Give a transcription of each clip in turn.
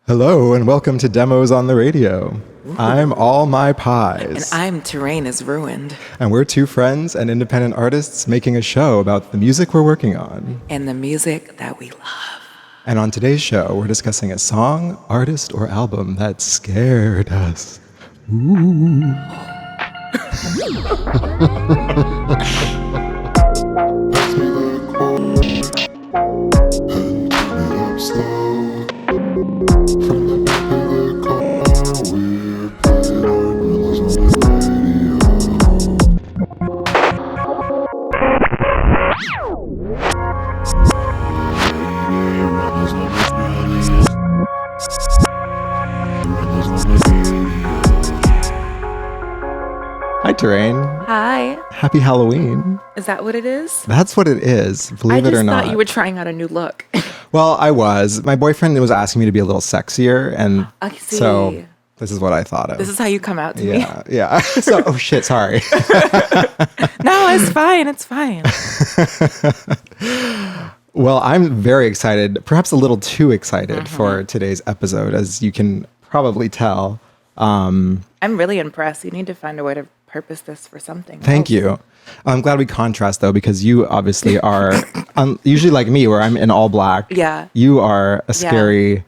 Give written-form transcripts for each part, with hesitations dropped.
Hello and welcome to Demos on the Radio. Ooh. I'm All My Pies. And I'm Torraine is Ruined. And we're two friends and independent artists making a show about the music we're working on. And the music that we love. And on today's show, we're discussing a song, artist, or album that scared us. Ooh. Hi, Torraine. Hi. Happy Halloween. Is that what it is? That's what it is, believe it or not. I just thought you were trying out a new look. Well, I was. My boyfriend was asking me to be a little sexier, and I see. So this is what I thought of. This is how you come out to me? Yeah. So, oh shit, sorry. No, it's fine. It's fine. Well, I'm very excited, perhaps a little too excited for today's episode, as you can probably tell. I'm really impressed. You need to find a way to purpose this for something. Thank you. I'm glad we contrast, though, because you obviously are usually like me, where I'm in all black. Yeah. You are a scary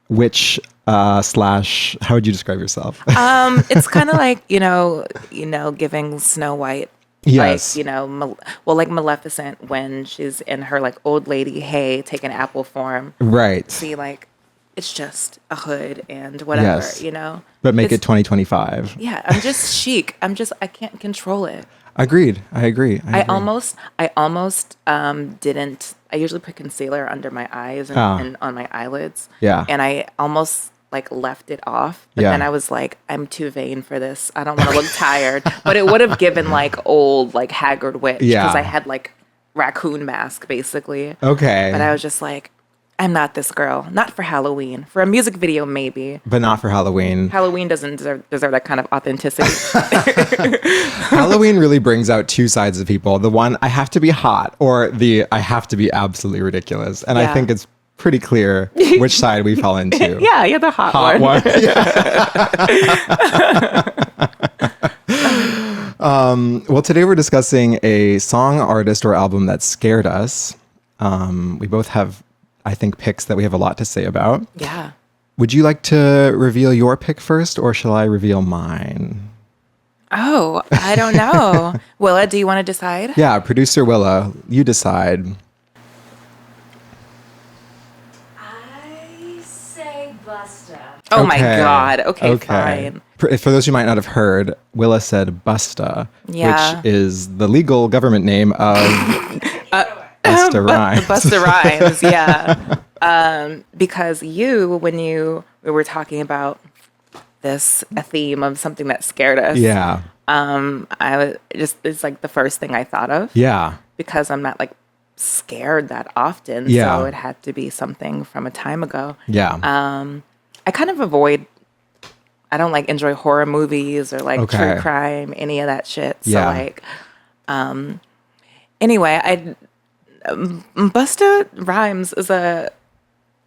witch slash, how would you describe yourself? It's kind of like, giving Snow White. Yes. Like, like Maleficent when she's in her like old lady hay taking apple form. Right. See, like, it's just a hood and whatever, But make it 2025. Yeah, I'm just chic. I can't control it. Agreed. I agree. I almost didn't. I usually put concealer under my eyes and on my eyelids. Yeah. And I almost like left it off. But then I was like, I'm too vain for this. I don't want to look tired. But it would have given like old, like haggard witch. Yeah. Because I had like raccoon mask basically. Okay. But I was just like, I'm not this girl. Not for Halloween. For a music video, maybe. But not for Halloween. Halloween doesn't deserve that kind of authenticity. Halloween really brings out two sides of people. The one, I have to be hot, or the I have to be absolutely ridiculous. And I think it's pretty clear which side we fall into. Yeah, you're the hot one. Well, today we're discussing a song, artist, or album that scared us. We both have, I think, picks that we have a lot to say about. Yeah. Would you like to reveal your pick first, or shall I reveal mine? Oh, I don't know. Willa, do you want to decide? Yeah, producer Willa, you decide. I say Busta. Oh my God. Okay, fine. For those who might not have heard, Willa said Busta, which is the legal government name of Busta Rhymes. Busta Rhymes, yeah. Because when we were talking about a theme of something that scared us. Yeah. It's like the first thing I thought of. Yeah. Because I'm not like scared that often. Yeah. So it had to be something from a time ago. Yeah. I kind of I don't like enjoy horror movies or like true crime, any of that shit. So like, anyway, Busta Rhymes is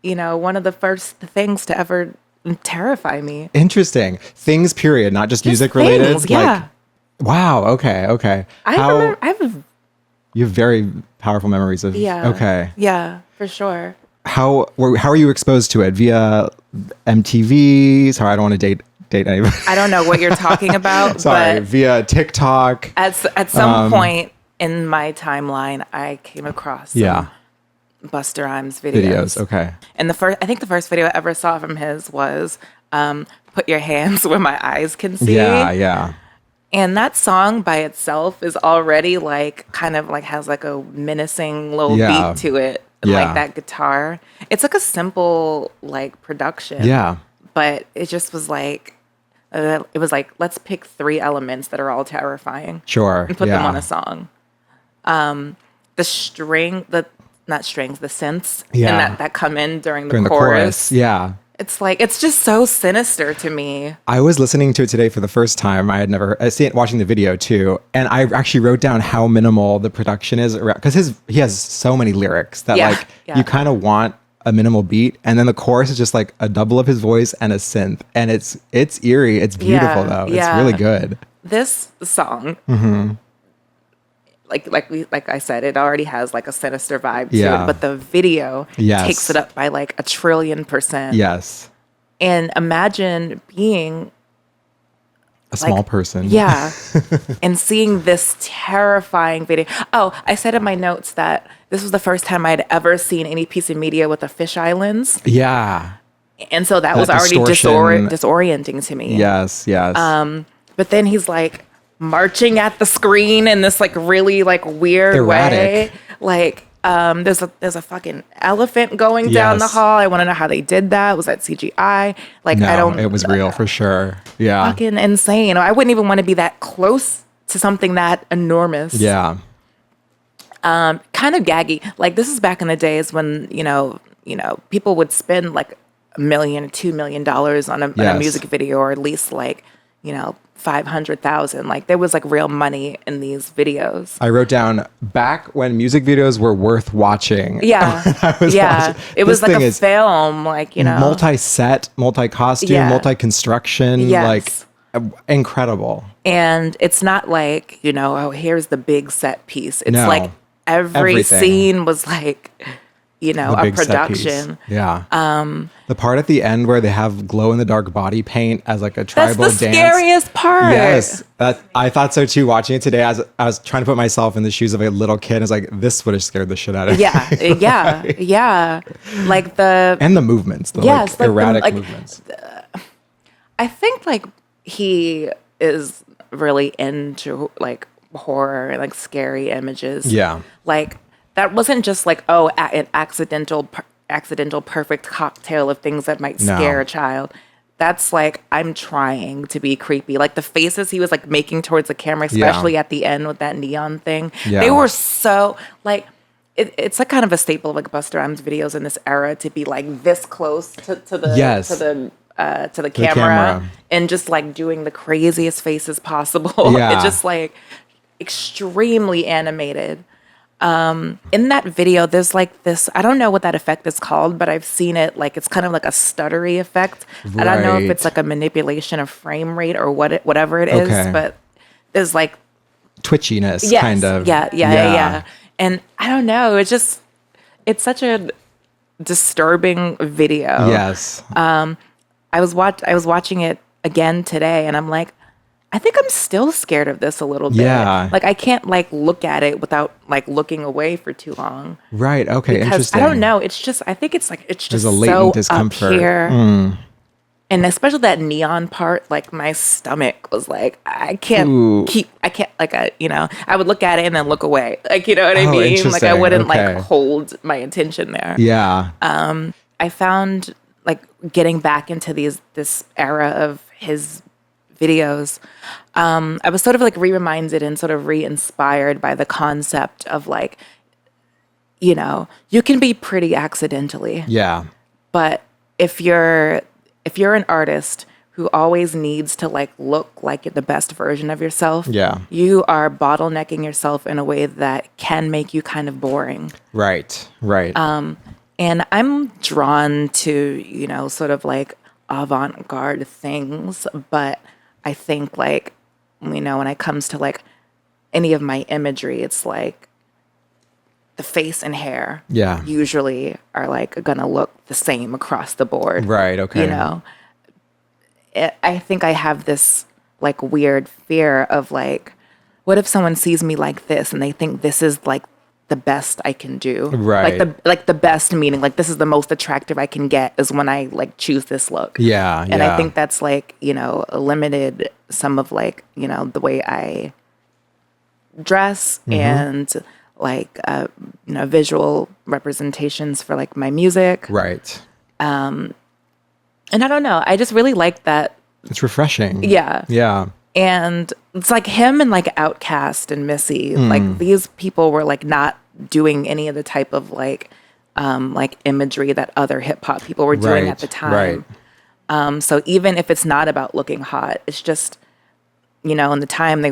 one of the first things to ever terrify me. Interesting. Things, period, not just music related. Things, yeah. Wow. Okay. You have very powerful memories of. Yeah. Okay. Yeah, for sure. How are you exposed to it? Via MTV? Sorry, I don't want to date anybody. I don't know what you're talking about. Sorry, but via TikTok. At some point in my timeline, I came across Busta Rhymes videos. Okay. And I think the first video I ever saw from his was "Put Your Hands Where My Eyes Can See." Yeah. And that song by itself is already like kind of like has like a menacing little beat to it. Like that guitar. It's like a simple like production. Yeah. But it just was like, it was like, let's pick 3 elements that are all terrifying. Sure. And put them on a song. The synths and that come in during the chorus. Yeah. It's like, it's just so sinister to me. I was listening to it today for the first time. I had never seen it, watching the video too. And I actually wrote down how minimal the production is, because he has so many lyrics that you kind of want a minimal beat, and then the chorus is just like a double of his voice and a synth, and it's eerie. It's beautiful though. It's really good. This song, like I said, it already has like a sinister vibe to it, but the video takes it up by like 1,000,000,000,000%. Yes. And imagine being a small person. Yeah. And seeing this terrifying video. Oh, I said in my notes that this was the first time I'd ever seen any piece of media with a fisheye lens. Yeah. And so that was already disorienting to me. Yes, yes. But then he's like marching at the screen in this like really like weird erratic way. Like there's a fucking elephant going down the hall. I want to know how they did that. Was that CGI? Like no, I don't. It was real for sure. Yeah. Fucking insane. I wouldn't even want to be that close to something that enormous. Yeah. Kind of gaggy. Like this is back in the days when people would spend like $1 million, $2 million on a music video, or at least like 500,000. Like there was like real money in these videos. I wrote down back when music videos were worth watching. Yeah. It was like a film, like, multi-set, multi-costume, multi-construction, like incredible. And it's not like, here's the big set piece. It's like everything. Scene was like, a production. Yeah. The part at the end where they have glow in the dark body paint as like a tribal dance. That's the scariest part. Yes. I thought so too watching it today, as I was trying to put myself in the shoes of a little kid. I was like, this would have scared the shit out of me. Yeah. Like and the movements, the erratic movements. I think like he is really into like horror and like scary images. Yeah. Like that wasn't just like, an accidental perfect cocktail of things that might scare a child. That's like, I'm trying to be creepy. Like the faces he was like making towards the camera, especially at the end with that neon thing. Yeah. They were so like, it's like kind of a staple of like Busta Rhymes videos in this era to be like this close to the camera and just like doing the craziest faces possible. Yeah. It's just like extremely animated. In that video, there's like this, I don't know what that effect is called, but I've seen it, like it's kind of like a stuttery effect. Right. I don't know if it's like a manipulation of frame rate or whatever it is, but there's like twitchiness kind of. Yeah. And I don't know, it's such a disturbing video. Yes. I was watching it again today and I'm like, I think I'm still scared of this a little bit. Yeah. Like I can't like look at it without like looking away for too long. Right. Okay. Because interesting. I don't know. It's just, I think it's just there's a latent so discomfort up here. And especially that neon part, like my stomach was like, I can't I would look at it and then look away. Like, you know what I mean? Like I wouldn't like hold my attention there. Yeah. I found like getting back into this era of his videos, I was sort of like reminded and sort of re-inspired by the concept of like, you can be pretty accidentally. Yeah. But if you're an artist who always needs to like look like the best version of yourself, you are bottlenecking yourself in a way that can make you kind of boring. Right. And I'm drawn to, sort of like avant-garde things, but I think like, when it comes to like any of my imagery, it's like the face and hair usually are like gonna look the same across the board. Right. Okay. I think I have this like weird fear of like, what if someone sees me like this and they think this is like the best I can do? Right. Like the best meaning, like this is the most attractive I can get is when I like choose this look. Yeah. And I think that's like, limited some of like, the way I dress and like, visual representations for like my music. Right. And I don't know, I just really like that. It's refreshing. Yeah. Yeah. And it's like him and like Outkast and Missy, like these people were like not doing any of the type of like imagery that other hip hop people were doing at the time. Right. So even if it's not about looking hot, it's just, in the time they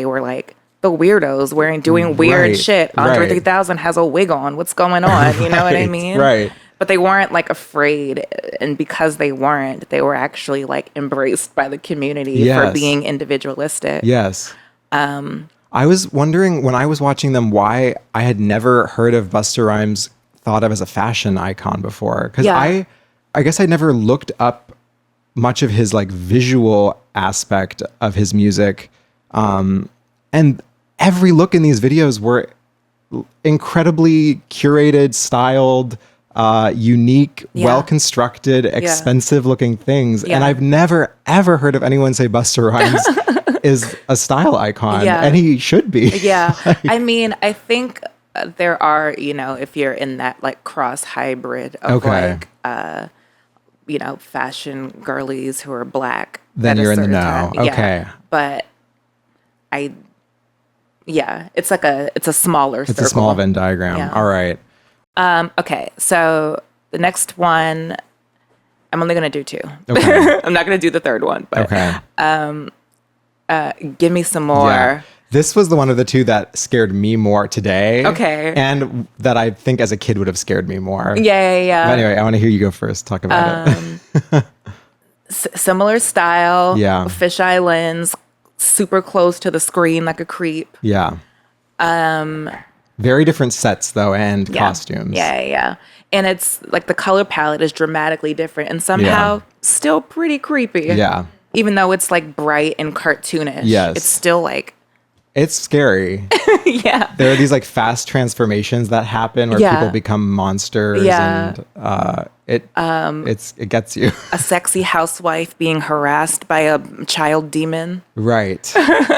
were like the weirdos doing weird shit. Andre 3000 has a wig on. What's going on? You know what I mean? Right. but they weren't like afraid, and because they weren't, they were actually like embraced by the community for being individualistic. Yes. I was wondering when I was watching them why I had never heard of Busta Rhymes thought of as a fashion icon before, because I guess I never looked up much of his like visual aspect of his music, and every look in these videos were incredibly curated, styled, unique, well-constructed, expensive-looking things. And I've never, ever heard of anyone say Busta Rhymes is a style icon, and he should be. Yeah. I mean, I think there are, you know, if you're in that like cross hybrid of like, you know, fashion girlies who are black. Then you're in the know. Okay. But it's like it's a smaller circle. It's a small Venn diagram. Yeah. All right. Okay. So the next one, I'm only going to do 2. Okay. I'm not going to do the third one, but Gimme Some More. Yeah. This was the one of the 2 that scared me more today. Okay. And that I think as a kid would have scared me more. Yeah. But anyway, I want to hear you go first. Talk about it. Similar style. Yeah. Fisheye lens. Super close to the screen like a creep. Yeah. Very different sets though and costumes. Yeah. And it's like the color palette is dramatically different and somehow still pretty creepy. Yeah. Even though it's like bright and cartoonish. Yes. It's still like... It's scary. Yeah. There are these like fast transformations that happen where people become monsters and it gets you. A sexy housewife being harassed by a child demon. Right.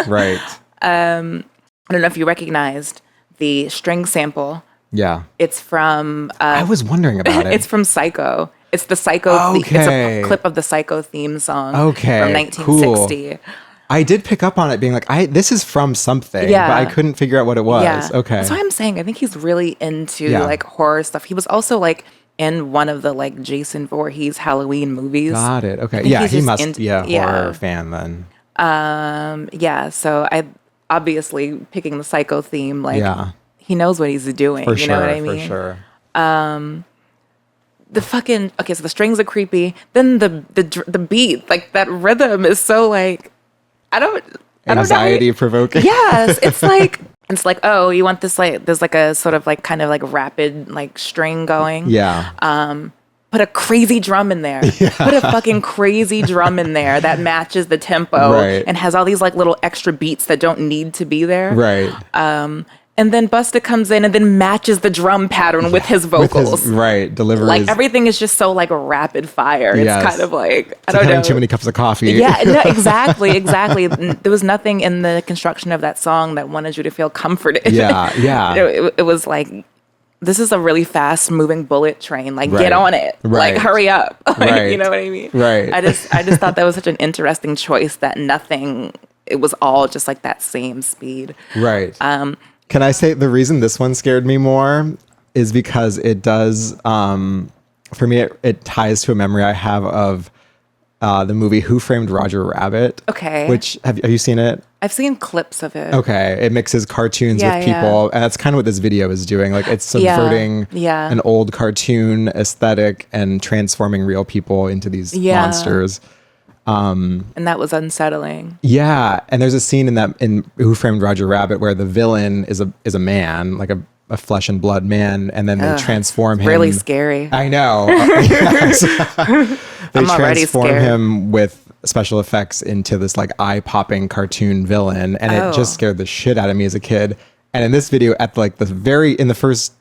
Right. I don't know if you recognized the string sample. Yeah. It's from... I was wondering about it. It's from Psycho. It's the Psycho... It's a clip of the Psycho theme song from 1960. Cool. I did pick up on it being like, this is from something, but I couldn't figure out what it was. Yeah. Okay. That's why I'm saying I think he's really into like horror stuff. He was also like in one of the like Jason Voorhees Halloween movies. Got it. Okay. Yeah, he must be a horror fan then. So I obviously picking the Psycho theme, like he knows what he's doing. You know what I mean? For sure. The fucking so the strings are creepy. Then the beat, like that rhythm is so like I don't anxiety provoking. Yes, it's like oh, you want this like there's like a sort of like kind of like rapid like string going. Yeah. Put a crazy drum in there. Yeah. Put a fucking crazy drum in there that matches the tempo and has all these like little extra beats that don't need to be there. Right. And then Busta comes in and then matches the drum pattern with his vocals. Delivery. Like everything is just so like rapid fire. It's kind of like I don't know. Too many cups of coffee. Yeah, no, exactly. There was nothing in the construction of that song that wanted you to feel comforted. Yeah. It was like, this is a really fast moving bullet train. Like get on it. Like hurry up. Like, you know what I mean? Right. I just thought that was such an interesting choice that it was all just like that same speed. Right. Can I say the reason this one scared me more is because it does, for me, it ties to a memory I have of the movie Who Framed Roger Rabbit. Okay. Which, have you seen it? I've seen clips of it. Okay. It mixes cartoons with people. And that's kind of what this video is doing. Like it's subverting an old cartoon aesthetic and transforming real people into these monsters. And that was unsettling. Yeah, and there's a scene in Who Framed Roger Rabbit where the villain is a man, like a flesh and blood man, and then they transform him. Really scary. I know. They transform him with special effects into this like eye-popping cartoon villain, and it just scared the shit out of me as a kid. And in this video, at like in the first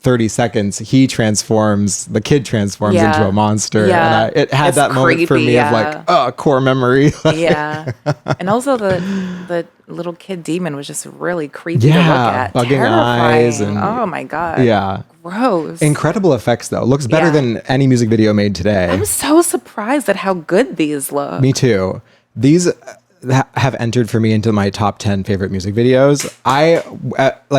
30 seconds, the kid transforms into a monster. Yeah. And it had that moment for me of like, core memory. Yeah. And also the little kid demon was just really creepy to look at. Bugging Terrifying. eyes. And, oh my God. Yeah. Gross. Incredible effects though. Looks better than any music video made today. I'm so surprised at how good these look. Me too. These have entered for me into my top 10 favorite music videos. I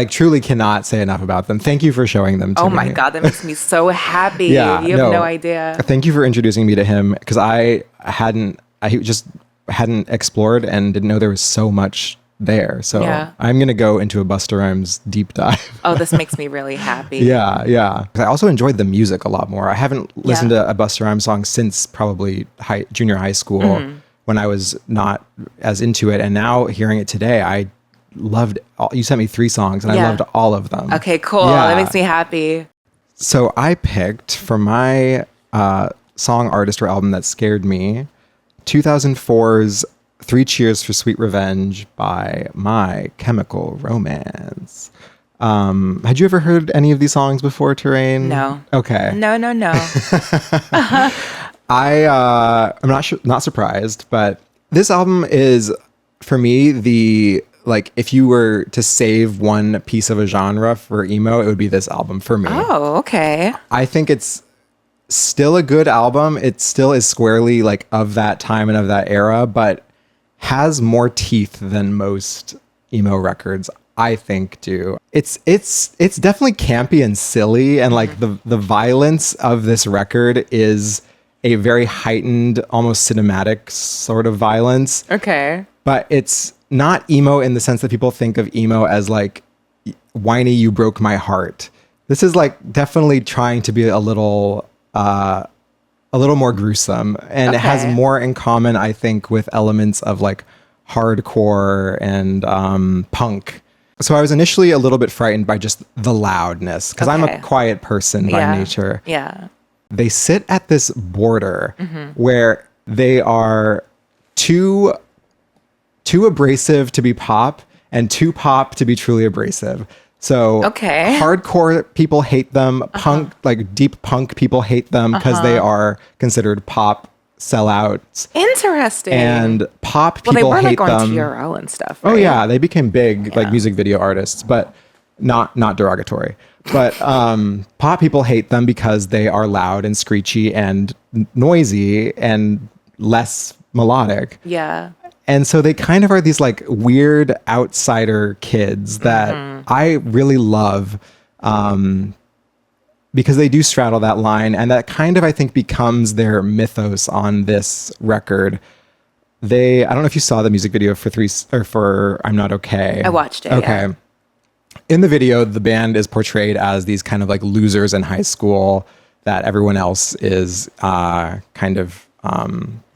truly cannot say enough about them. Thank you for showing them to me. Oh my God, that makes me so happy. You have no idea. Thank you for introducing me to him because I just hadn't explored and didn't know there was so much there. So I'm going to go into a Busta Rhymes deep dive. Oh, this makes me really happy. Yeah. I also enjoyed the music a lot more. I haven't listened to a Busta Rhymes song since probably junior high school when I was not as into it. And now hearing it today, I loved you sent me 3 songs and I loved all of them. Okay, cool. That makes me happy. So I picked for my song, artist, or album that scared me, 2004's 3 Cheers for Sweet Revenge by My Chemical Romance. Had you ever heard any of these songs before, Torraine? No. Okay. No. I'm not surprised, but this album is, for me, if you were to save one piece of a genre for emo, it would be this album for me. Oh, okay. I think it's still a good album. It still is squarely like of that time and of that era, but has more teeth than most emo records, I think, do. It's definitely campy and silly, and like the violence of this record is a very heightened, almost cinematic sort of violence. Okay. But it's not emo in the sense that people think of emo as like whiny, you broke my heart. This is like definitely trying to be a little more gruesome, and it has more in common, I think, with elements of like hardcore and punk. So I was initially a little bit frightened by just the loudness, because I'm a quiet person by nature. Yeah. They sit at this border where they are too abrasive to be pop and too pop to be truly abrasive. So hardcore people hate them. Punk, like deep punk people hate them because they are considered pop sellouts. Interesting. And pop people hate them. Well, they were like on TRL and stuff, right? Oh yeah, they became big like music video artists, but not derogatory. But pop people hate them because they are loud and screechy and noisy and less melodic. Yeah. And so they kind of are these like weird outsider kids that I really love, because they do straddle that line, and that kind of, I think, becomes their mythos on this record. I don't know if you saw the music video for I'm Not Okay. I watched it. Okay. Yeah. In the video, the band is portrayed as these kind of like losers in high school that everyone else is kind of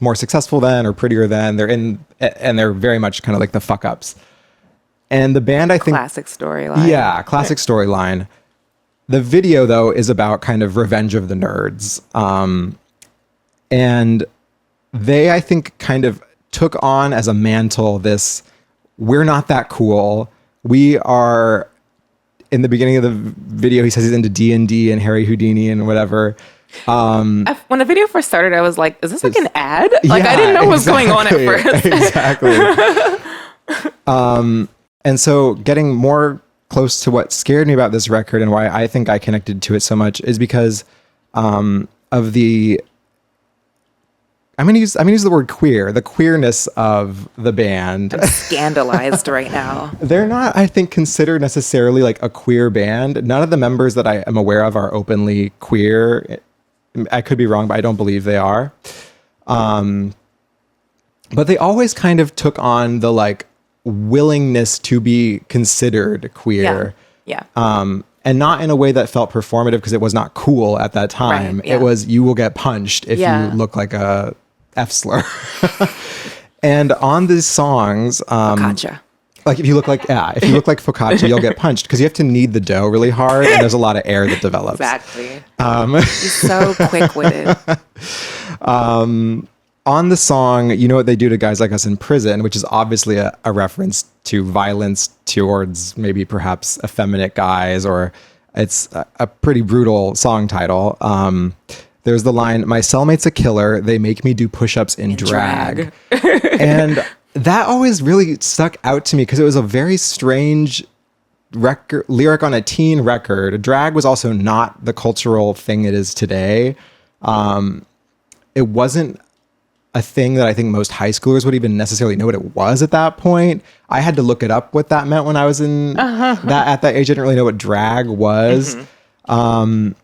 more successful than or prettier than. They're very much kind of like the fuck ups. And the band, I think, classic storyline. Yeah, classic storyline. The video, though, is about kind of revenge of the nerds. And they, I think, kind of took on as a mantle this, we're not that cool. We are, in the beginning of the video, he says he's into D&D and Harry Houdini and whatever. When the video first started, I was like, is this like an ad? Like, I didn't know what was going on at first. Exactly. And so getting more close to what scared me about this record and why I think I connected to it so much is because of the, I'm gonna use the word queer, the queerness of the band. I'm scandalized right now. They're not, I think, considered necessarily like a queer band. None of the members that I am aware of are openly queer. I could be wrong, but I don't believe they are. But they always kind of took on the like willingness to be considered queer. Yeah. And not in a way that felt performative, because it was not cool at that time. Right, yeah. It was, you will get punched if you look like a F slur. And on these songs, Focaccia. Like if you look like focaccia, you'll get punched, because you have to knead the dough really hard, and there's a lot of air that develops. Exactly. He's so quick-witted. On the song, You Know What They Do to Guys Like Us in Prison, which is obviously a reference to violence towards maybe perhaps effeminate guys, or it's a pretty brutal song title. There's the line, my cellmate's a killer, they make me do push-ups in drag. And that always really stuck out to me, because it was a very strange lyric on a teen record. Drag was also not the cultural thing it is today. It wasn't a thing that I think most high schoolers would even necessarily know what it was at that point. I had to look it up what that meant when I was at that age. I didn't really know what drag was. And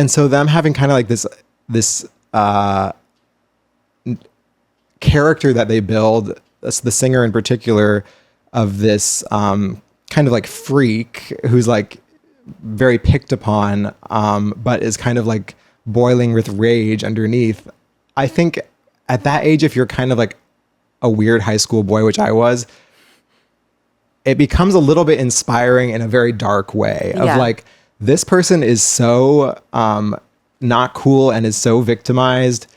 so them having kind of like this character that they build, the singer in particular, of this kind of like freak who's like very picked upon, but is kind of like boiling with rage underneath. I think at that age, if you're kind of like a weird high school boy, which I was, it becomes a little bit inspiring in a very dark way of like, this person is so not cool and is so victimized,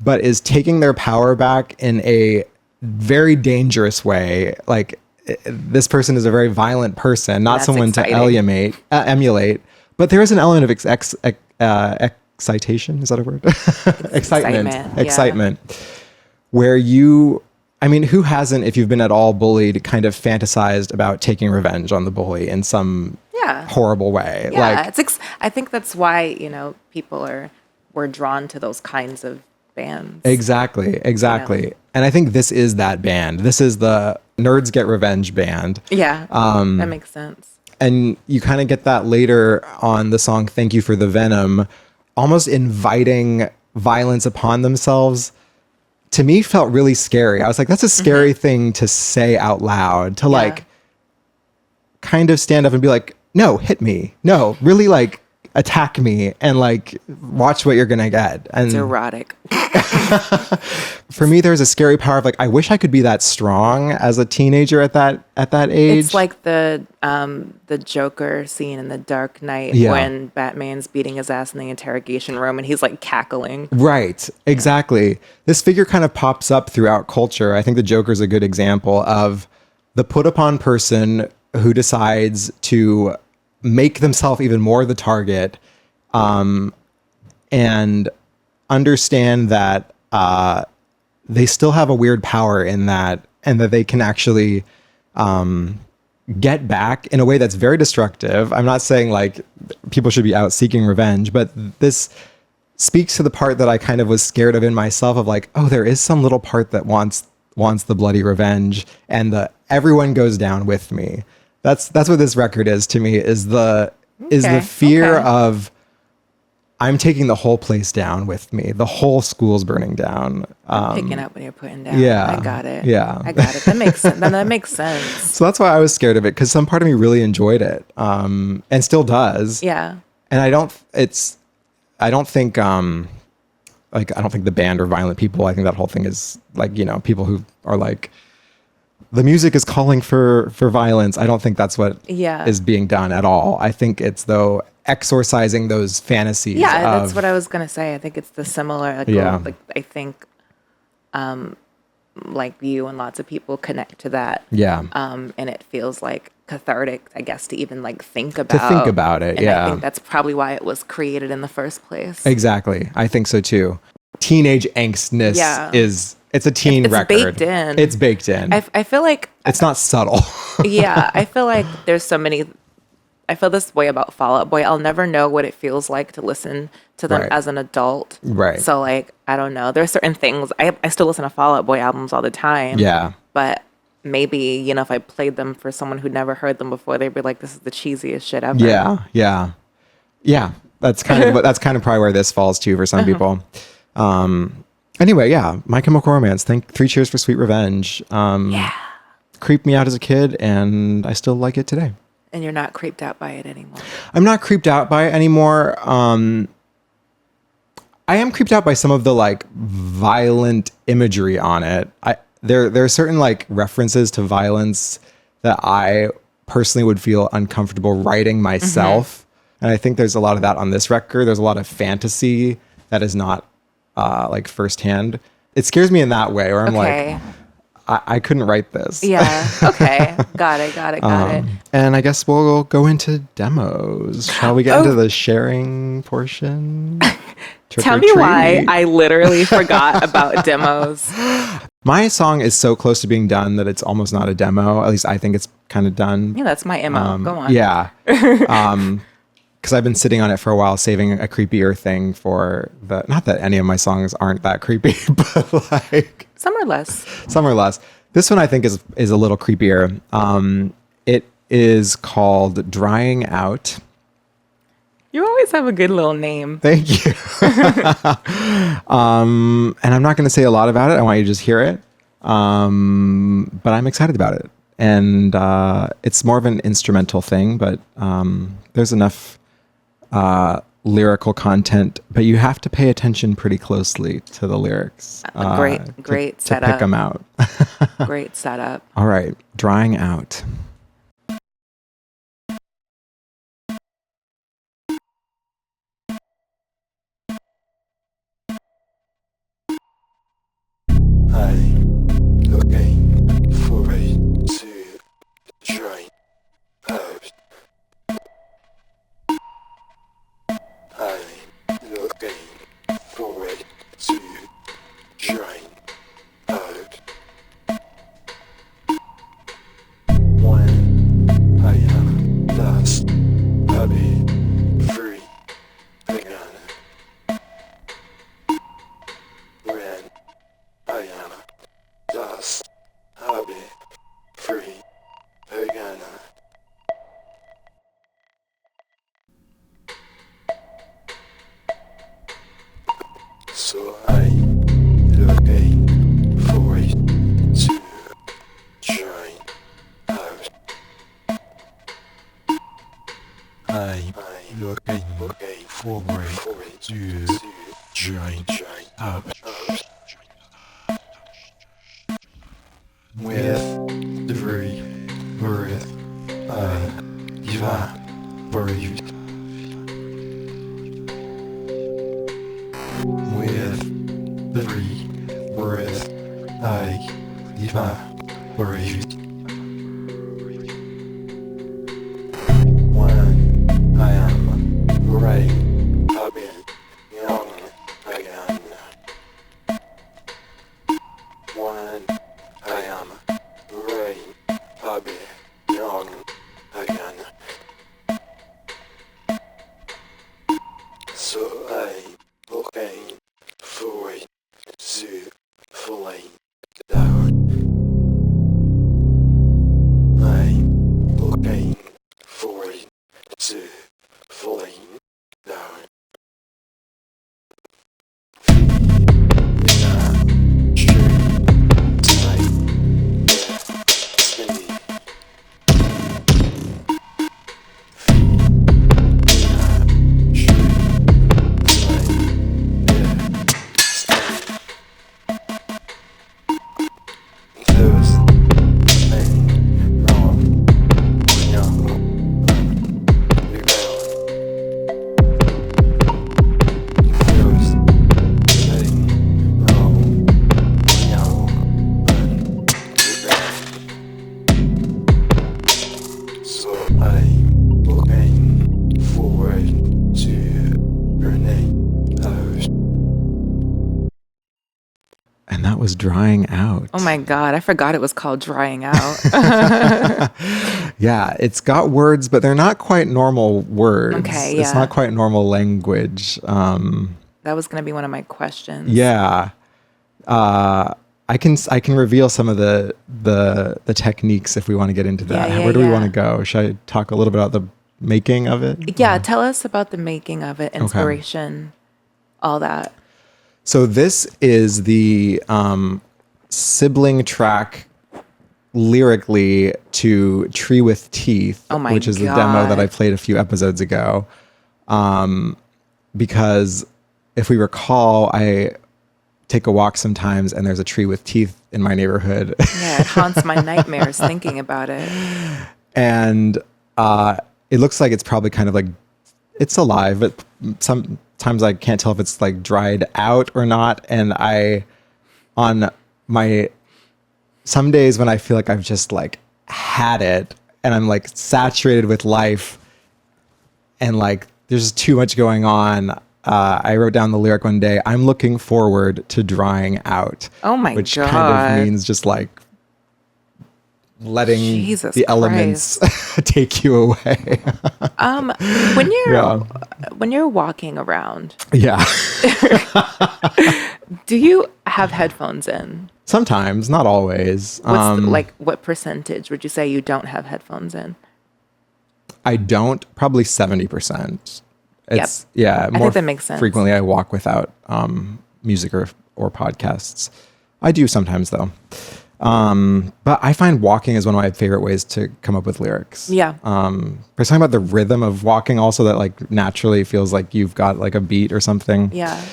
but is taking their power back in a very dangerous way. Like, this person is a very violent person, not someone exciting to emulate. But there is an element of excitation. Is that a word? Excitement. Where you, I mean, who hasn't, if you've been at all bullied, kind of fantasized about taking revenge on the bully in some horrible way? Yeah, like, I think that's why, you know, were drawn to those kinds of bands. Exactly. You know? And I think this is that band. This is the Nerds Get Revenge band. Yeah, that makes sense. And you kind of get that later on the song Thank You for the Venom, almost inviting violence upon themselves. To me, felt really scary. I was like, that's a scary thing to say out loud, to like kind of stand up and be like, no, hit me. No, really like attack me and like watch what you're gonna get. And it's erotic. For me, there's a scary power of like, I wish I could be that strong as a teenager at that age. It's like the Joker scene in The Dark Knight when Batman's beating his ass in the interrogation room and he's like cackling. Right, exactly. This figure kind of pops up throughout culture. I think the Joker's a good example of the put upon person who decides to make themselves even more the target, and understand that they still have a weird power in that, and that they can actually get back in a way that's very destructive. I'm not saying like people should be out seeking revenge, but this speaks to the part that I kind of was scared of in myself of like, oh, there is some little part that wants the bloody revenge, and everyone goes down with me. That's what this record is to me, is the fear of I'm taking the whole place down with me. The whole school's burning down. I'm picking up what you're putting down. Yeah. I got it. Yeah. I got it. That makes sense. That makes sense. So that's why I was scared of it, because some part of me really enjoyed it, and still does. Yeah. And I don't think the band are violent people. I think that whole thing is like, you know, people who are like, the music is calling for violence. I don't think that's what is being done at all. I think it's though exorcising those fantasies. Yeah, that's what I was gonna say. I think it's the similar. Like I think, like you and lots of people connect to that. Yeah. And it feels like cathartic, I guess, to even like think about. it. And yeah. I think that's probably why it was created in the first place. Exactly. I think so too. Teenage angstness is. It's a teen record. Baked in. It's baked in. I feel like it's not subtle. Yeah, I feel like there's so many. I feel this way about Fall Out Boy. I'll never know what it feels like to listen to them as an adult. Right. So like, I don't know. There's certain things. I still listen to Fall Out Boy albums all the time. Yeah. But maybe, you know, if I played them for someone who'd never heard them before, they'd be like, "This is the cheesiest shit ever." Yeah. Yeah. Yeah. That's kind of probably where this falls too for some people. Anyway, yeah, My Chemical Romance. Three Cheers for Sweet Revenge. Creeped me out as a kid, and I still like it today. And you're not creeped out by it anymore? I'm not creeped out by it anymore. I am creeped out by some of the like violent imagery on it. There are certain like references to violence that I personally would feel uncomfortable writing myself. And I think there's a lot of that on this record. There's a lot of fantasy that is not like firsthand. It scares me in that way where I'm like, I couldn't write this. Yeah. Okay. Got it. And I guess we'll go into demos. Shall we get into the sharing portion? Tell me why I literally forgot about demos. My song is so close to being done that it's almost not a demo. At least I think it's kind of done. Yeah, that's my MO. Go on. Yeah. Because I've been sitting on it for a while, saving a creepier thing for not that any of my songs aren't that creepy, but like some are less. This one I think is a little creepier. It is called Drying Out. You always have a good little name. Thank you. And I'm not going to say a lot about it. I want you to just hear it. But I'm excited about it. and it's more of an instrumental thing, but there's enough lyrical content, but you have to pay attention pretty closely to the lyrics. Great setup. To pick them out. Great setup. All right, drying out. So I'm looking forward to trying out. I'm looking forward to trying out. With the very breath I evaporate. With the free breath I evaporate. When I am ready, I'll be young again. When I am ready, I'll be young again. So I'm looking forward to falling down. I'm looking forward to falling down. So I'm looking forward to burning out. And that was drying out. Oh my God, I forgot it was called drying out. Yeah, it's got words, but they're not quite normal words. Okay, yeah. It's not quite normal language. That was going to be one of my questions. Yeah. I can reveal some of the techniques if we want to get into that. Where do we want to go? Should I talk a little bit about the making of it? Yeah, tell us about the making of it, inspiration, all that. So this is the sibling track lyrically to Tree with Teeth, which is the demo that I played a few episodes ago. Because if we recall, I take a walk sometimes and there's a tree with teeth in my neighborhood. Yeah, it haunts my nightmares thinking about it. And it looks like it's probably kind of like, it's alive, but sometimes I can't tell if it's like dried out or not. And some days when I feel like I've just like had it and I'm like saturated with life and like there's just too much going on, I wrote down the lyric one day, I'm looking forward to drying out. Oh my God. Which kind of means just like letting the elements take you away. When you're walking around, yeah. do you have headphones in? Sometimes, not always. What percentage would you say you don't have headphones in? I don't, probably 70%. It's I think that makes sense. Frequently I walk without music or podcasts. I do sometimes though. But I find walking is one of my favorite ways to come up with lyrics. Yeah. There's something about the rhythm of walking also that like naturally feels like you've got like a beat or something. Yeah.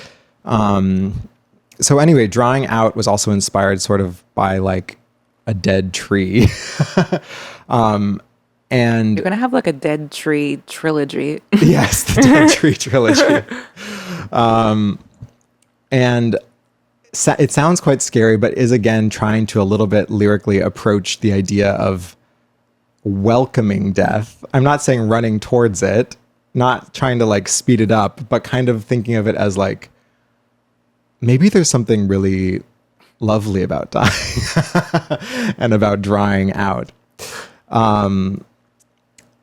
So anyway, Drawing Out was also inspired sort of by like a dead tree. And you're going to have like a dead tree trilogy. Yes, the dead tree trilogy. And it sounds quite scary, but is again trying to a little bit lyrically approach the idea of welcoming death. I'm not saying running towards it, not trying to like speed it up, but kind of thinking of it as like, maybe there's something really lovely about dying and about drying out.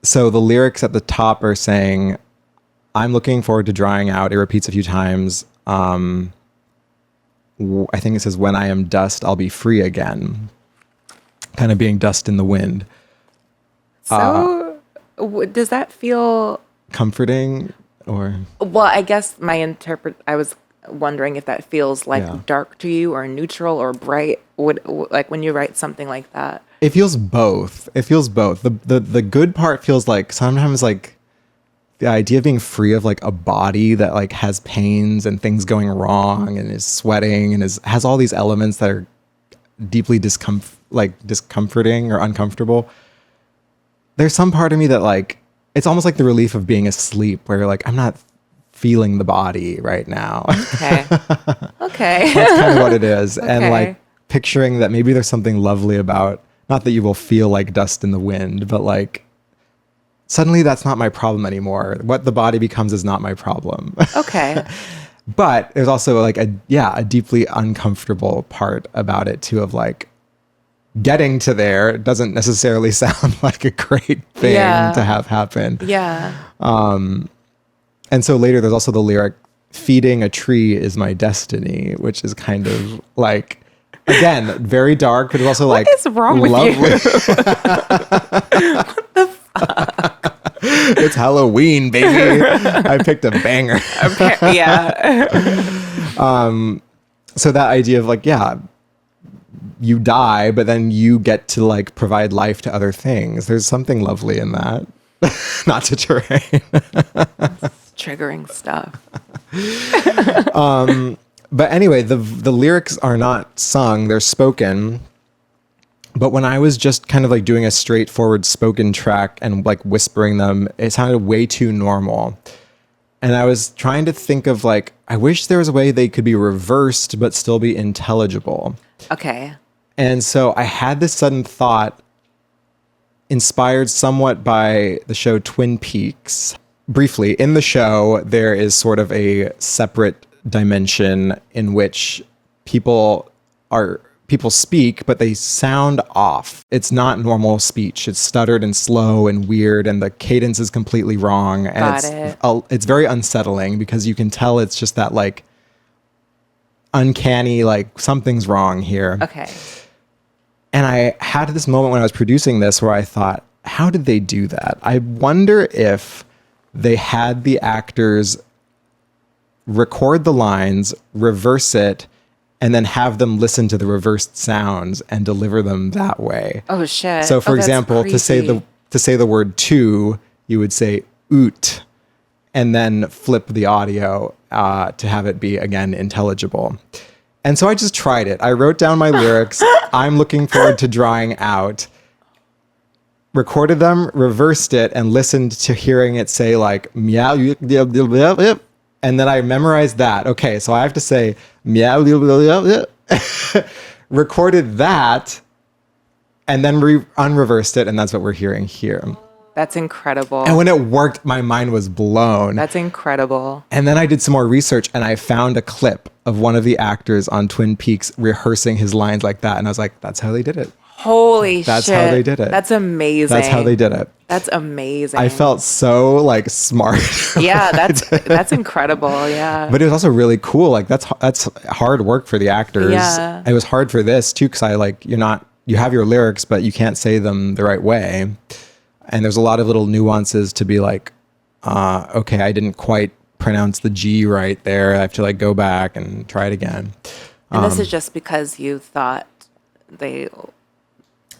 So the lyrics at the top are saying, I'm looking forward to drying out. It repeats a few times. I think it says, when I am dust, I'll be free again. Kind of being dust in the wind. So does that feel comforting or? Well, I guess I was wondering if that feels like dark to you or neutral or bright. Like when you write something like that. It feels both. The good part feels like sometimes like the idea of being free of like a body that like has pains and things going wrong and is sweating and has all these elements that are deeply discomforting or uncomfortable. There's some part of me that like, it's almost like the relief of being asleep where you're like, I'm not feeling the body right now. Okay. That's kind of what it is. Okay. And like picturing that maybe there's something lovely about, not that you will feel like dust in the wind, but like suddenly that's not my problem anymore. What the body becomes is not my problem. Okay. But there's also like a deeply uncomfortable part about it too, of like getting to there doesn't necessarily sound like a great thing to have happen. Yeah. And so later there's also the lyric, feeding a tree is my destiny, which is kind of like, again, very dark, but it's also like, what is wrong with lovely. You? What the fuck? It's Halloween, baby. I picked a banger. Okay, yeah. So that idea of like, you die, but then you get to like provide life to other things. There's something lovely in that. Not to Torraine. Triggering stuff. But anyway, the lyrics are not sung, they're spoken. But when I was just kind of like doing a straightforward spoken track and like whispering them, it sounded way too normal. And I was trying to think of like, I wish there was a way they could be reversed but still be intelligible. Okay. And so I had this sudden thought, inspired somewhat by the show Twin Peaks. Briefly, in the show, there is sort of a separate dimension in which people speak, but they sound off. It's not normal speech. It's stuttered and slow and weird, and the cadence is completely wrong. And it's very unsettling because you can tell it's just that like uncanny, like something's wrong here. Okay. And I had this moment when I was producing this where I thought, how did they do that? I wonder if they had the actors record the lines, reverse it, and then have them listen to the reversed sounds and deliver them that way. Oh shit. So for example, to say the word two, you would say oot, and then flip the audio to have it be again intelligible. And so I just tried it. I wrote down my lyrics. I'm looking forward to drying out. Recorded them, reversed it, and listened to hearing it say like meow, and then I memorized that. Okay, so I have to say meow, recorded that, and then unreversed it, and that's what we're hearing here. That's incredible. And when it worked, my mind was blown. That's incredible. And then I did some more research, and I found a clip of one of the actors on Twin Peaks rehearsing his lines like that, and I was like, that's how they did it. Holy shit. That's how they did it. That's amazing. That's how they did it. That's amazing. I felt so like smart. Yeah, that's incredible. Yeah. But it was also really cool. Like that's hard work for the actors. Yeah. It was hard for this too, because you have your lyrics, but you can't say them the right way. And there's a lot of little nuances to be like, okay, I didn't quite pronounce the G right there. I have to like go back and try it again. And this is just because you thought they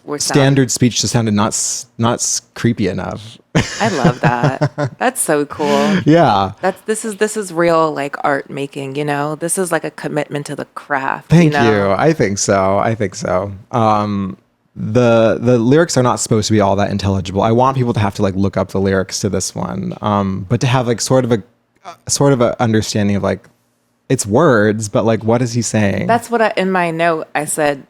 were standard speech just sounded not creepy enough. I love that. That's so cool. Yeah. This is real like art making, you know? This is like a commitment to the craft. Thank you know? you. I think so. The lyrics are not supposed to be all that intelligible. I want people to have to like look up the lyrics to this one. But to have like sort of a understanding of like it's words, but like what is he saying? That's what in my note I said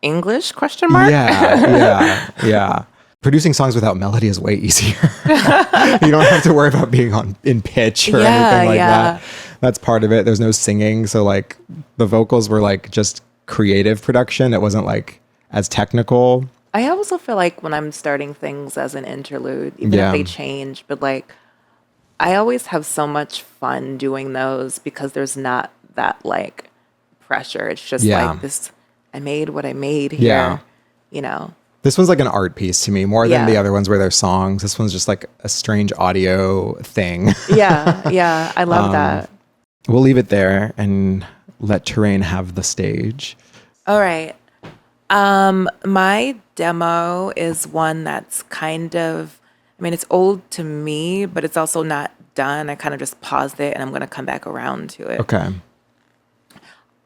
English question mark? Yeah. Producing songs without melody is way easier. You don't have to worry about being in pitch or anything like that. That's part of it. There's no singing. So like the vocals were like just creative production. It wasn't like as technical. I also feel like when I'm starting things as an interlude, even if they change, but like I always have so much fun doing those because there's not that like pressure. It's just like this, I made what I made here, you know. This one's like an art piece to me more than the other ones where they're songs. This one's just like a strange audio thing. Yeah. I love that. We'll leave it there and let Torraine have the stage. All right. My demo is one that's kind of, I mean, it's old to me, but it's also not done. I kind of just paused it and I'm going to come back around to it. Okay.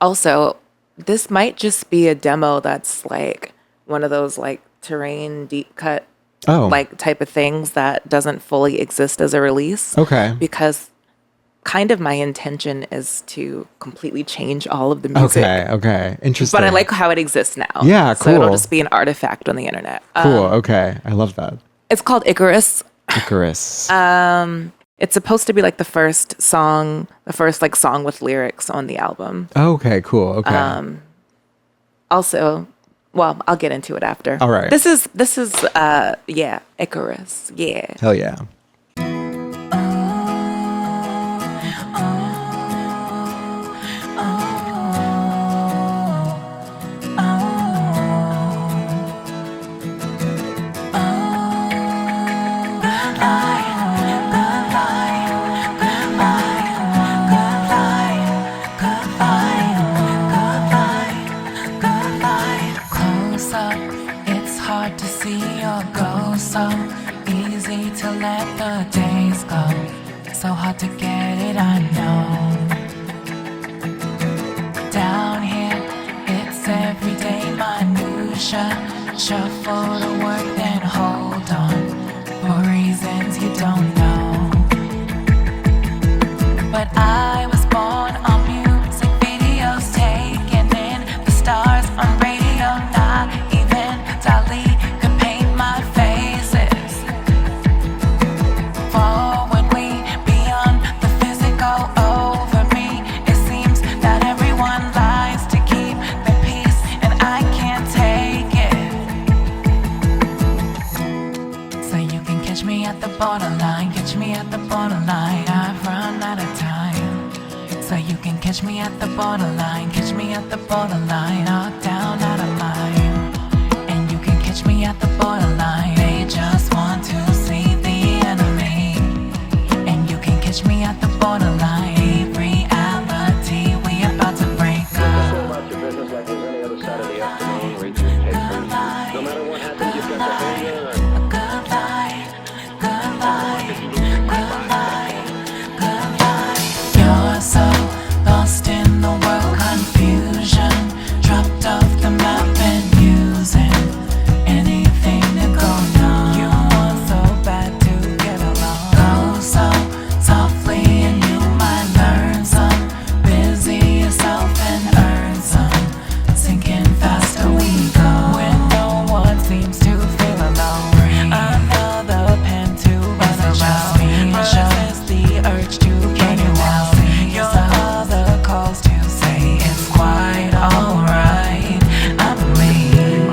Also, this might just be a demo that's like one of those like Torraine deep cut like type of things that doesn't fully exist as a release. Okay. Because kind of my intention is to completely change all of the music. Okay. Interesting. But I like how it exists now. Yeah, cool. So it'll just be an artifact on the internet. Cool. Okay. I love that. It's called Icarus. Icarus. It's supposed to be like the first like song with lyrics on the album. Okay, cool. Okay. Also, well, I'll get into it after. All right. This is Icarus. Yeah. Hell yeah. So easy to let the days go. So hard to get it, I know. Down here, it's everyday minutia. Shuffle the work, then hold on for reasons you don't know. But I was born on music videos, taking in the stars on radio. Not even Dali could paint my faces. Forward we beyond the physical over me. It seems that everyone lies to keep the peace, and I can't take it. So you can catch me at the borderline, catch me at the borderline. I've run out of time. So you can catch me at the borderline, catch me at the borderline. Knocked down out of line. And you can catch me at the borderline. They just want to see the enemy. And you can catch me at the borderline. Reality, we about to break up. Go about your business like there's any other Saturday afternoon. Read your papers. No matter what happens, you've got to hang in. Good lie, good lie, good lie, good lie. You're so lost in the world confusion, dropped off the map and using anything to go numb. You want so bad to get along. Go so softly and you might learn some. Busy yourself and earn some. Sinking faster we go when no one seems to feel alone. Another pen to buzz around. Versus the urge to get you out. Your other calls to say it's quite alright. I believe.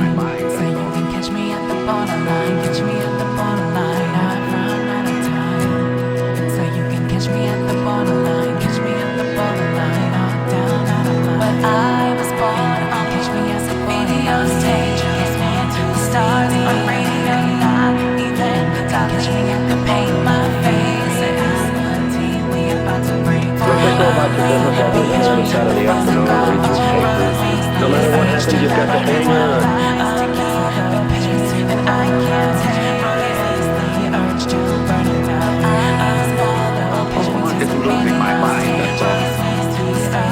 So you can catch me at the borderline, catch me at the borderline. I've run out of time. So you can catch me at the borderline, catch me at the borderline. Knocked down out of line. But I was born on catch me as a video stage. It's man to the stars on radio. Not even catch me at the paint my faces. We about to break. Go about your business like there's any other Saturday afternoon. Read your papers. No matter what happens, happens, you've got the failure. It's losing my mind, that's all.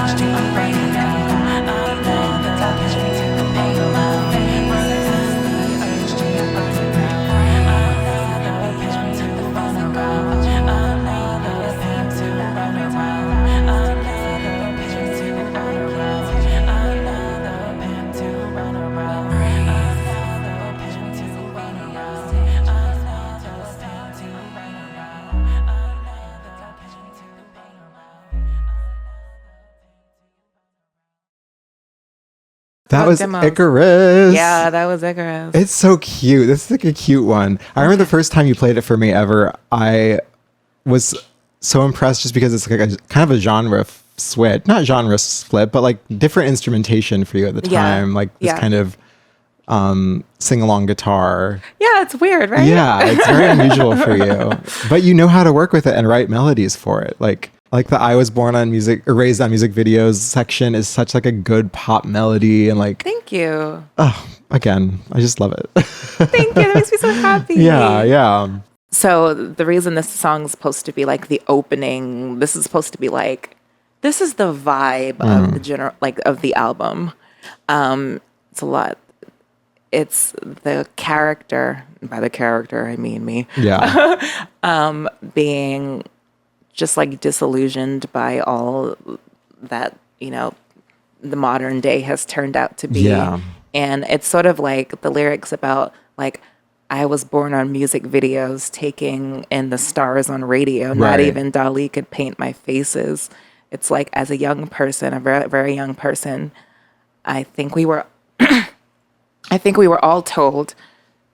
That What was demos? Icarus. Yeah, that was Icarus. It's so cute. This is like a cute one. I remember the first time you played it for me ever, I was so impressed just because it's like a kind of a genre switch. Not genre split, but like different instrumentation for you at the Yeah. time. Like this Yeah. kind of sing-along guitar. Yeah, it's weird, right? Yeah, it's very unusual for you. But you know how to work with it and write melodies for it. Like the I was born on music or raised on music videos section is such like a good pop melody and like Thank you. again, I just love it. Thank you. That makes me so happy. Yeah. So the reason this song's supposed to be like the opening, this is supposed to be like, this is the vibe of the general, like of the album. It's a lot. It's the character, by the character, I mean me, Yeah. being just like disillusioned by all that, you know, the modern day has turned out to be. Yeah. And it's sort of like the lyrics about like, I was born on music videos, taking in the stars on radio. Not Right. even Dali could paint my faces. It's like as a young person, a very, very young person, I think we were all told,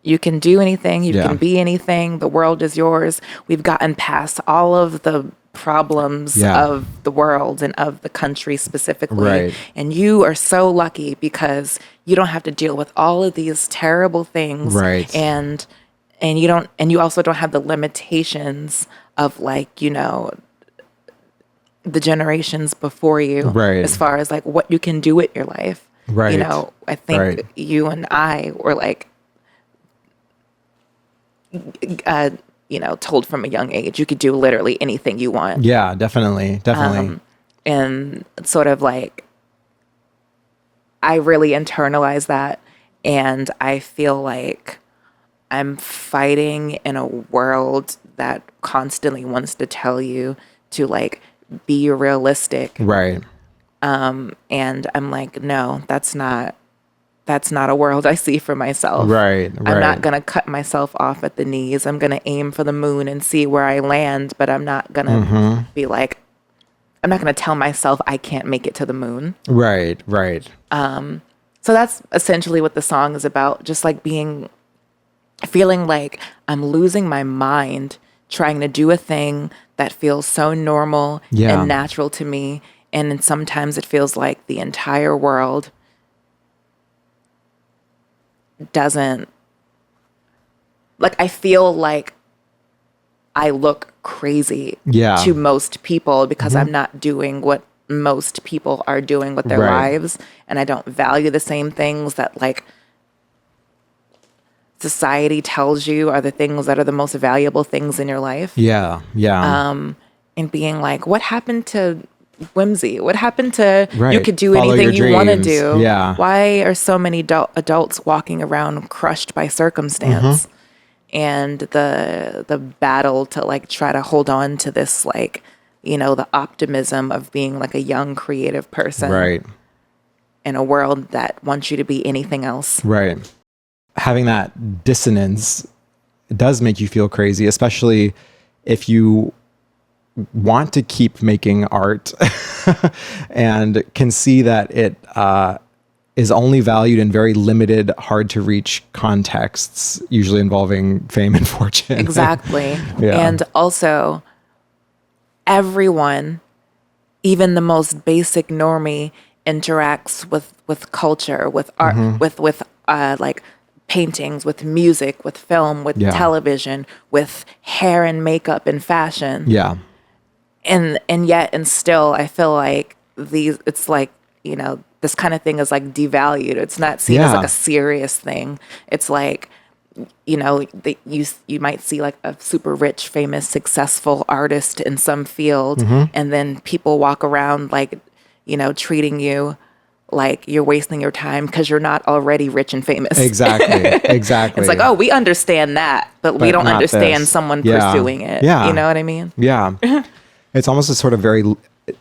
you can do anything, you Yeah. can be anything, the world is yours. We've gotten past all of the problems Yeah. of the world and of the country specifically. Right. And you are so lucky because you don't have to deal with all of these terrible things. Right. And you also don't have the limitations of like, you know, the generations before you, Right. as far as like what you can do with your life. Right. You know, I think Right. you and I were like, you know, told from a young age, you could do literally anything you want. Yeah, definitely. And it's sort of like, I really internalize that. And I feel like I'm fighting in a world that constantly wants to tell you to like be realistic. Right. And I'm like, no, that's not a world I see for myself. Right. I'm not going to cut myself off at the knees. I'm going to aim for the moon and see where I land, but I'm not going to be like, I'm not going to tell myself I can't make it to the moon. Right. So that's essentially what the song is about. Just like feeling like I'm losing my mind trying to do a thing that feels so normal Yeah. and natural to me. And then sometimes it feels like the entire world doesn't, like, I feel like I look crazy Yeah. to most people because I'm not doing what most people are doing with their Right. lives, and I don't value the same things that like society tells you are the things that are the most valuable things in your life. Yeah. And being like, what happened to whimsy? What happened to you Right. could do Follow anything your you want to dreams. do? Yeah. Why are so many adults walking around crushed by circumstance? And the battle to like try to hold on to this, like, you know, the optimism of being like a young creative person Right. in a world that wants you to be anything else. Right. Having that dissonance does make you feel crazy, especially if you want to keep making art and can see that it is only valued in very limited, hard to reach contexts, usually involving fame and fortune. Exactly. Yeah. And also, everyone, even the most basic normie, interacts with culture, with art, with like paintings, with music, with film, with Yeah. television, with hair and makeup and fashion. Yeah. And yet and still I feel like it's like, you know, this kind of thing is like devalued. It's not seen as like a serious thing. It's like, you know, you might see like a super rich, famous, successful artist in some field, and then people walk around like, you know, treating you like you're wasting your time because you're not already rich and famous. Exactly. It's like, oh, we understand that, but we don't understand someone pursuing it. Yeah. You know what I mean? Yeah. It's almost a sort of very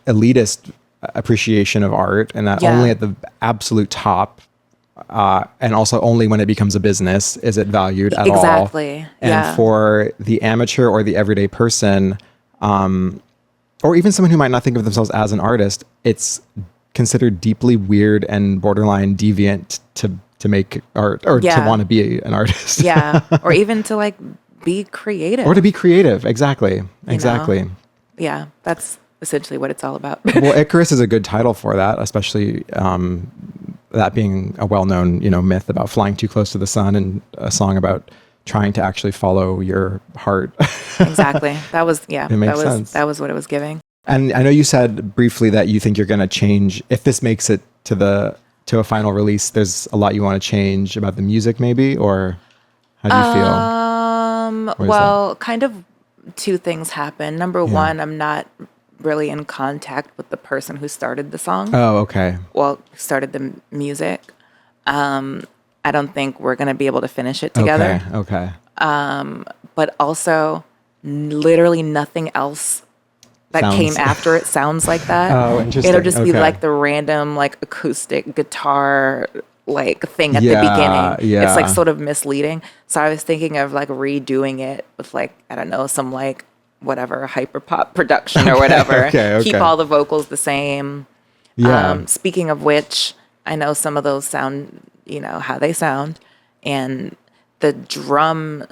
elitist appreciation of art, and that only at the absolute top, and also only when it becomes a business is it valued at all. Exactly. And for the amateur or the everyday person, or even someone who might not think of themselves as an artist, it's considered deeply weird and borderline deviant to make art or to want to be an artist. Or even to like be creative. Or to be creative. Exactly. Know? Yeah, that's essentially what it's all about. Well, Icarus is a good title for that, especially that being a well-known, you know, myth about flying too close to the sun, and a song about trying to actually follow your heart. Exactly. That was sense. That was what it was giving. And I know you said briefly that you think you're going to change if this makes it to a final release. There's a lot you want to change about the music, maybe, or how do you feel? Well, kind of two things happen. Number one, I'm not really in contact with the person who started the song. Oh, okay. Well, started the music. I don't think we're going to be able to finish it together. Okay. But also, literally nothing else that came after it sounds like that. Oh, interesting. It'll just be like the random like acoustic guitar like thing at the beginning. Yeah. It's like sort of misleading. So I was thinking of like redoing it with like, I don't know, some like whatever hyper pop production or whatever. Keep all the vocals the same. Yeah. Speaking of which, I know some of those sound, you know, how they sound, and the drum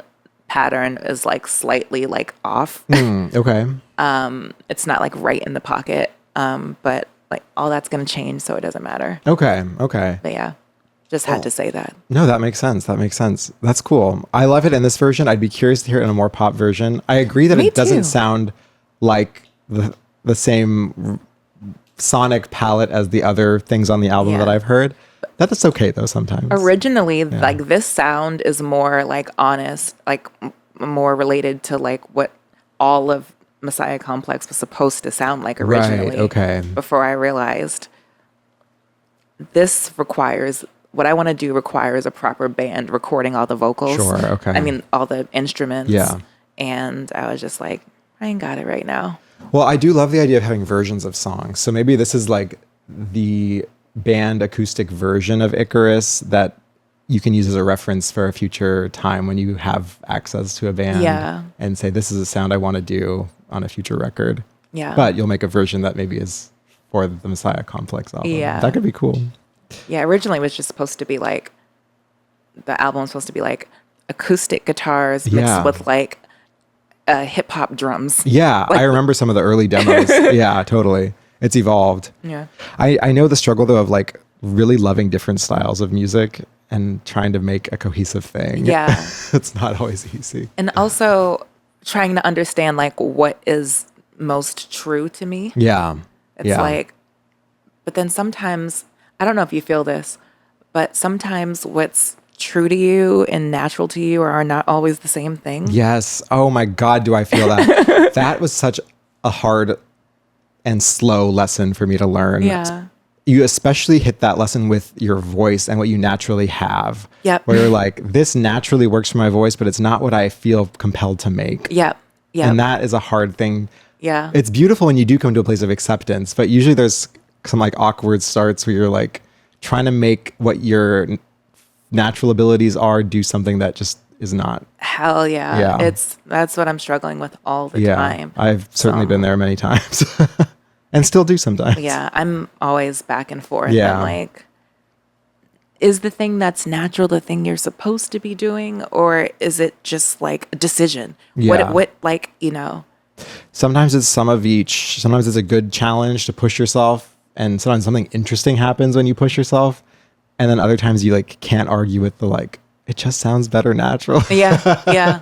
pattern is like slightly like off. Okay. It's not like right in the pocket, but like all that's going to change, so it doesn't matter. Okay. But yeah, just had to say that. No, that makes sense. That's cool. I love it in this version. I'd be curious to hear it in a more pop version. I agree that it doesn't sound like the same sonic palette as the other things on the album that I've heard. That's okay though sometimes. Originally, like this sound is more like honest, like more related to like what all of Messiah Complex was supposed to sound like originally. Right, okay. Before I realized what I want to do requires a proper band recording all the vocals. Sure, okay. I mean, all the instruments. Yeah. And I was just like, I ain't got it right now. Well, I do love the idea of having versions of songs. So maybe this is like the band acoustic version of Icarus that you can use as a reference for a future time when you have access to a band and say, this is a sound I want to do on a future record. Yeah. But you'll make a version that maybe is for the Messiah Complex album. Yeah. That could be cool. Yeah. Originally it was just supposed to be like, the album was supposed to be like acoustic guitars mixed with like hip hop drums. Yeah. Like, I remember some of the early demos. Yeah, totally. It's evolved. Yeah. I know the struggle though of like really loving different styles of music and trying to make a cohesive thing. Yeah. It's not always easy. And also trying to understand like what is most true to me. Yeah. It's like, but then sometimes, I don't know if you feel this, but sometimes what's true to you and natural to you are not always the same thing. Yes. Oh my God, do I feel that? That was such a hard and slow lesson for me to learn. Yeah. You especially hit that lesson with your voice and what you naturally have. Yep. Where you're like, this naturally works for my voice, but it's not what I feel compelled to make. Yep. Yep. And that is a hard thing. Yeah. It's beautiful when you do come to a place of acceptance, but usually there's some like awkward starts where you're like trying to make what your natural abilities are do something that just is not. Hell yeah. Yeah. That's what I'm struggling with all the time. I've certainly been there many times and still do sometimes. Yeah. I'm always back and forth. Yeah. I'm like, is the thing that's natural the thing you're supposed to be doing, or is it just like a decision? Yeah. What like, you know? Sometimes it's some of each. Sometimes it's a good challenge to push yourself, and sometimes something interesting happens when you push yourself. And then other times you like can't argue with the like, it just sounds better natural. Yeah. Yeah.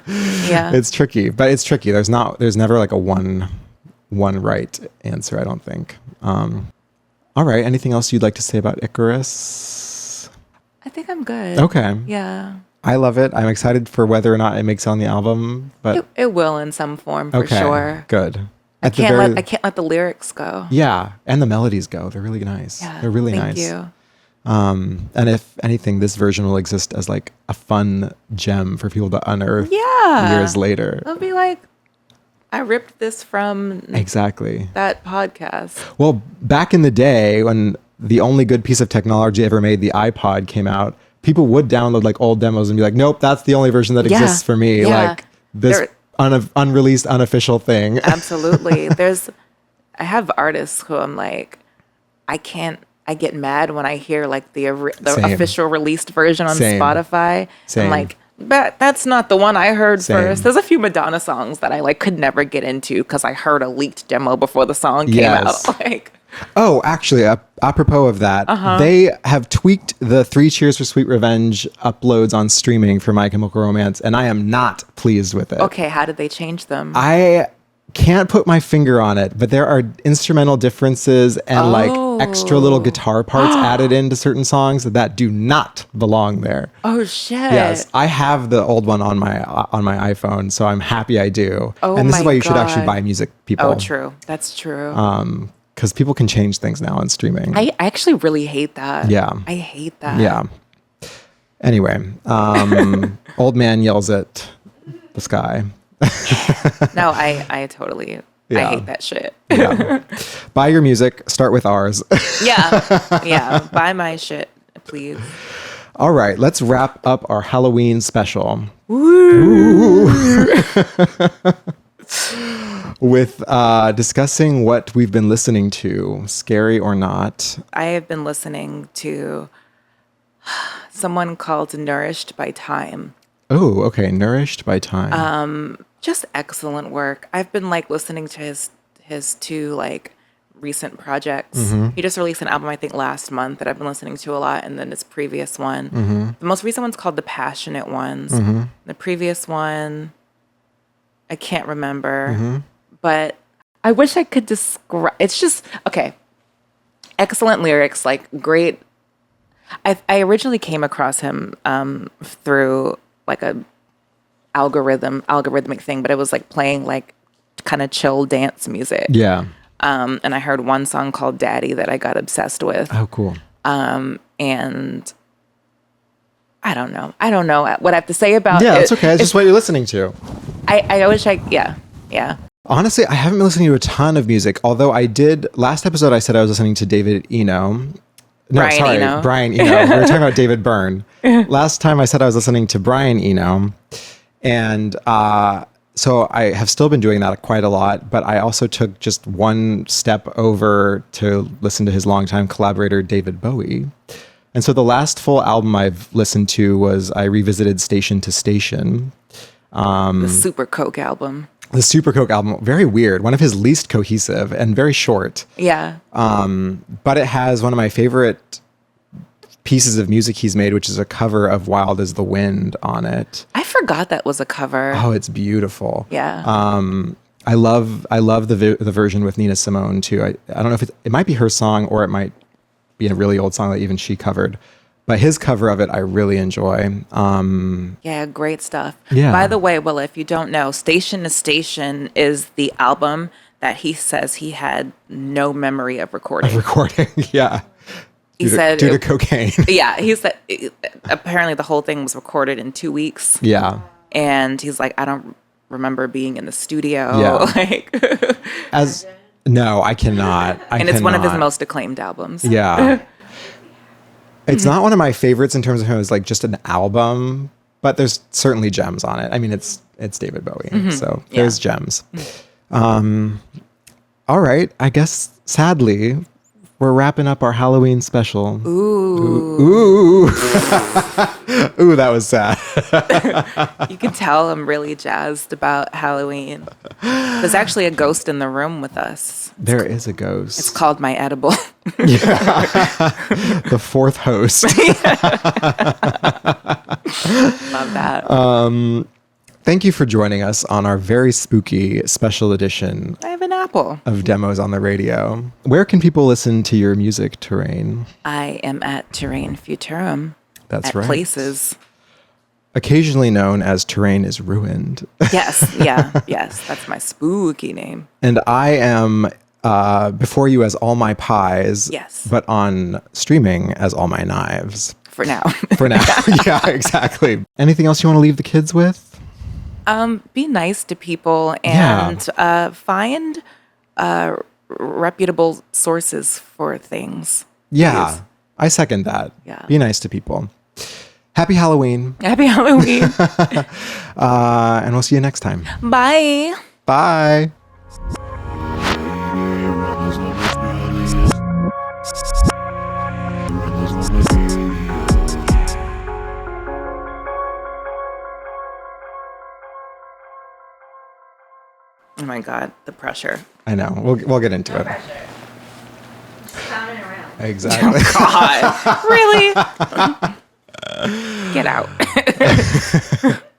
Yeah. It's tricky, but it's tricky. There's never like a one right answer, I don't think. All right. Anything else you'd like to say about Icarus? I think I'm good. Okay. Yeah. I love it. I'm excited for whether or not it makes it on the album, but it will in some form for sure. Good. I can't let the lyrics go. Yeah, and the melodies go. They're really nice. Yeah, they're really thank nice. you. And if anything, this version will exist as like a fun gem for people to unearth years later. They'll be like, I ripped this from exactly that podcast. Well, back in the day when the only good piece of technology ever made, the iPod, came out, people would download like old demos and be like, nope, that's the only version that exists for me. Yeah. Like this unreleased, unofficial thing. Absolutely. I have artists who I'm like, I get mad when I hear like the official released version on Spotify. I'm like, but that's not the one I heard first. There's a few Madonna songs that I like could never get into because I heard a leaked demo before the song came out. Like, oh, actually, apropos of that, they have tweaked the 3 Cheers for Sweet Revenge uploads on streaming for My Chemical Romance, and I am not pleased with it. Okay, how did they change them? I can't put my finger on it, but there are instrumental differences and like extra little guitar parts added into certain songs that do not belong there. Oh shit. Yes, I have the old one on my iPhone, so I'm happy I do. Oh, and this is why you should actually buy music, people. Oh, true. That's true. Because people can change things now on streaming. I actually really hate that. Yeah. I hate that. Yeah. Anyway, old man yells at the sky. No, I totally, I hate that shit. Yeah. Buy your music. Start with ours. Yeah. Buy my shit, please. All right. Let's wrap up our Halloween special. With discussing what we've been listening to, scary or not. I have been listening to someone called Nourished by Time. Oh, okay. Nourished by Time. Just excellent work. I've been like listening to his 2 like recent projects. He just released an album I think last month that I've been listening to a lot, and then his previous one. The most recent one's called The Passionate Ones. The previous one, I can't remember, but I wish I could describe. It's just okay. Excellent lyrics, like great. I originally came across him through like a algorithmic thing, but it was like playing like kind of chill dance music. Yeah. And I heard one song called Daddy that I got obsessed with. Oh, cool. And I don't know what I have to say about it. Yeah, that's okay. It's just what you're listening to. I wish yeah. Honestly, I haven't been listening to a ton of music, although I did, last episode I said I was listening to David Eno. No, Brian Eno. We were talking about David Byrne. Last time I said I was listening to Brian Eno. And so I have still been doing that quite a lot, but I also took just one step over to listen to his longtime collaborator, David Bowie. And so the last full album I've listened to was I revisited Station to Station. The Super Coke album. The Super Coke album, very weird. One of his least cohesive and very short. Yeah. But it has one of my favorite pieces of music he's made, which is a cover of Wild as the Wind on it. I forgot that was a cover. Oh, it's beautiful. Yeah. I love the version with Nina Simone too. I don't know if it might be her song or it might be a really old song that even she covered. But his cover of it, I really enjoy. Yeah, great stuff. Yeah. By the way, well, if you don't know, Station to Station is the album that he says he had no memory of recording. Yeah. He said due to cocaine. Yeah, he said apparently the whole thing was recorded in 2 weeks. Yeah. And he's like, I don't remember being in the studio. Yeah. No, I cannot. It's one of his most acclaimed albums. Yeah. It's not one of my favorites in terms of him as like just an album, but there's certainly gems on it. I mean, it's David Bowie, so there's gems. All right, I guess sadly we're wrapping up our Halloween special. Ooh, that was sad. You can tell I'm really jazzed about Halloween. There's actually a ghost in the room with us. There is a ghost. It's called my edible. The 4th host. Love that. thank you for joining us on our very spooky special edition. I have an apple. Of Demos on the Radio. Where can people listen to your music, Torraine? I am at Torraine Futurum. That's right. Places. Occasionally known as Torraine is Ruined. Yes, yes. That's my spooky name. And I am before you as All My Pies. Yes. But on streaming as All My Knives. For now. For now. Yeah, exactly. Anything else you want to leave the kids with? Be nice to people and find reputable sources for things. Yeah, Please. I second that. Yeah. Be nice to people. Happy Halloween. Happy Halloween. And we'll see you next time. Bye. Bye. Oh my God, the pressure. I know. We'll get into it. Pressure. Just pounding around. Exactly. God, really? Get out.